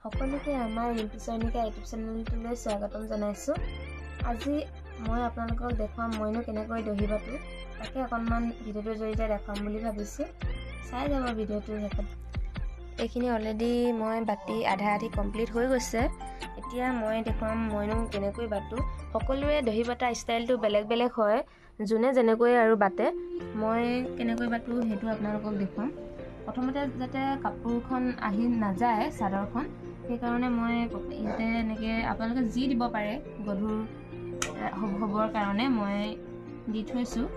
সকলোকে আমাৰ ৰিম্পী চয়নিকা ইউটিউব চেনেলটোলৈ স্বাগতম জনাইছোঁ। আজি মই আপোনালোকক দেখুৱাম মইনো কেনেকৈ দহি বাটো, তাকে অকণমান ভিডিঅ'টোৰ জৰিয়তে দেখাম বুলি ভাবিছোঁ। চাই যাব ভিডিঅ'টোৰ শেষত। এইখিনি অলৰেডি মই বাতি আধা কমপ্লিট হৈ গৈছে। এতিয়া মই দেখুৱাম মইনো কেনেকৈ বাটো। সকলোৰে দহি বাটা ষ্টাইলটো বেলেগ বেলেগ হয়, যোনে যেনেকৈ আৰু বাটে। মই কেনেকৈ বাটো সেইটো আপোনালোকক দেখুৱাম। প্ৰথমতে যাতে কাপোৰখন আহি নাযায় চাদৰখন, সেইকাৰণে মই ইয়াতে এনেকৈ আপোনালোকে যি দিব পাৰে গধুৰ হ'বৰ কাৰণে মই দি থৈছোঁ।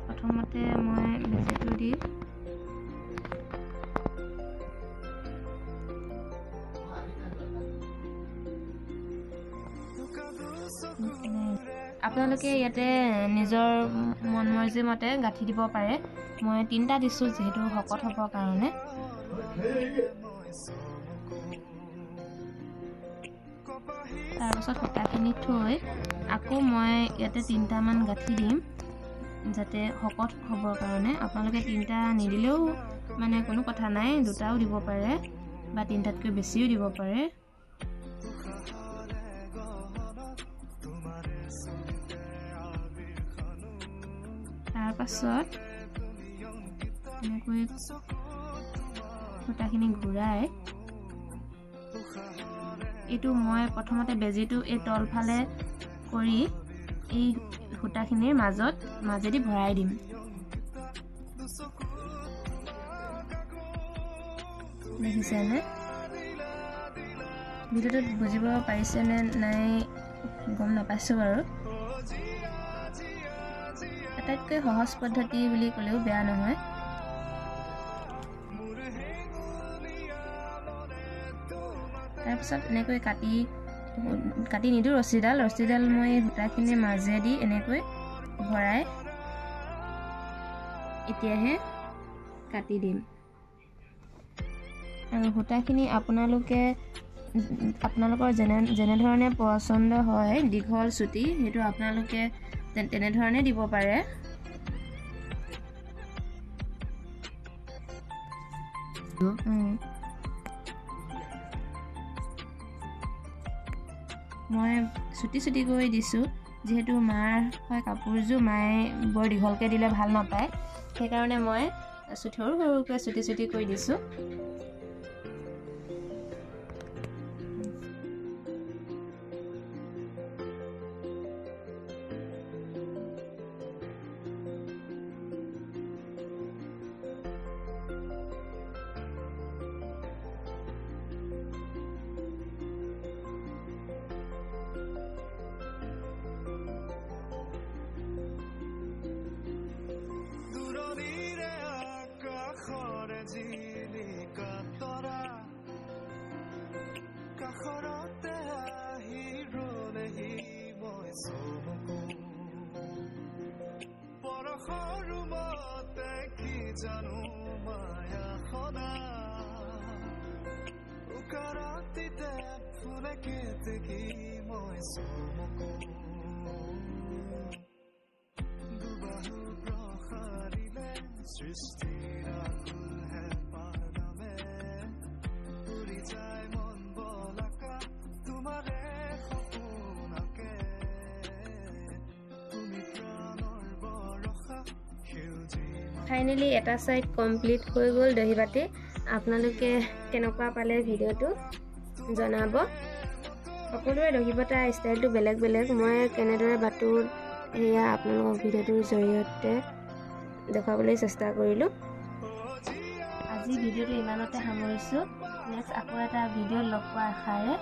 প্ৰথমতে মই বেজিটো দি আপোনালোকে ইয়াতে নিজৰ মন মৰ্জি মতে গাঁঠি দিব পাৰে। মই 3টা দিছোঁ যিহেতু শকত হ'বৰ কাৰণে। তাৰপাছত সূতাখিনি থৈ আকৌ মই ইয়াতে 3টামান গাঁঠি দিম যাতে শকত হ'বৰ কাৰণে। আপোনালোকে 3টা নিদিলেও মানে কোনো কথা নাই, 2টাও দিব পাৰে বা 3টাতকৈ বেছিও দিব পাৰে। তাৰপাছত এনেকৈ সূতাখিনি ঘূৰাই এইটো মই প্ৰথমতে বেজিটো এই তলফালে কৰি এই সূতাখিনিৰ মাজেদি ভৰাই দিম। দেখিছেনে? ভিডিঅ'টোত বুজিব পাৰিছেনে নাই গম নাপাইছোঁ বাৰু। আটাইতকৈ সহজ পদ্ধতি বুলি ক'লেও বেয়া নহয়। তাৰপিছত এনেকৈ কাটি নিদিওঁ ৰছীডাল মই সূতাখিনিৰ মাজেদি এনেকৈ ভৰাই এতিয়াহে কাটি দিম। আৰু সূতাখিনি আপোনালোকৰ যেনেধৰণে পচন্দ হয়, দীঘল চুটি, সেইটো আপোনালোকে তেনেধৰণে দিব পাৰে। মই চুটি কৰি দিছোঁ যিহেতু মাৰ হয় কাপোৰযোৰ, মায়ে বৰ দীঘলকৈ দিলে ভাল নাপায়, সেইকাৰণে মই সৰুকৈ চুটি কৰি দিছোঁ। জানো মায়া সদা উকাৰাতিতে ফুলে কেতেকি মই চমকো দুবাহু প্ৰসাৰিলে সৃষ্টিৰ আকুল হেঁপাহ নামে উৰি যায় মন বলাকা তোমাৰে সপোনকে তুমি প্ৰাণৰ বৰষা সেউজী। ফাইনেলি এটা ছাইড কমপ্লিট হৈ গ'ল দহি বাতি। আপোনালোকে কেনেকুৱা পালে ভিডিঅ'টো জনাব। সকলোৰে দহি বটা ষ্টাইলটো বেলেগ বেলেগ। মই কেনেদৰে বাটো সেয়া আপোনালোকক ভিডিঅ'টোৰ জৰিয়তে দেখুৱাবলৈ চেষ্টা কৰিলোঁ। আজি ভিডিঅ'টো ইমানতে সামৰিছোঁ। নেক্সট আকৌ এটা ভিডিঅ' লগ পোৱাৰ আশাৰে।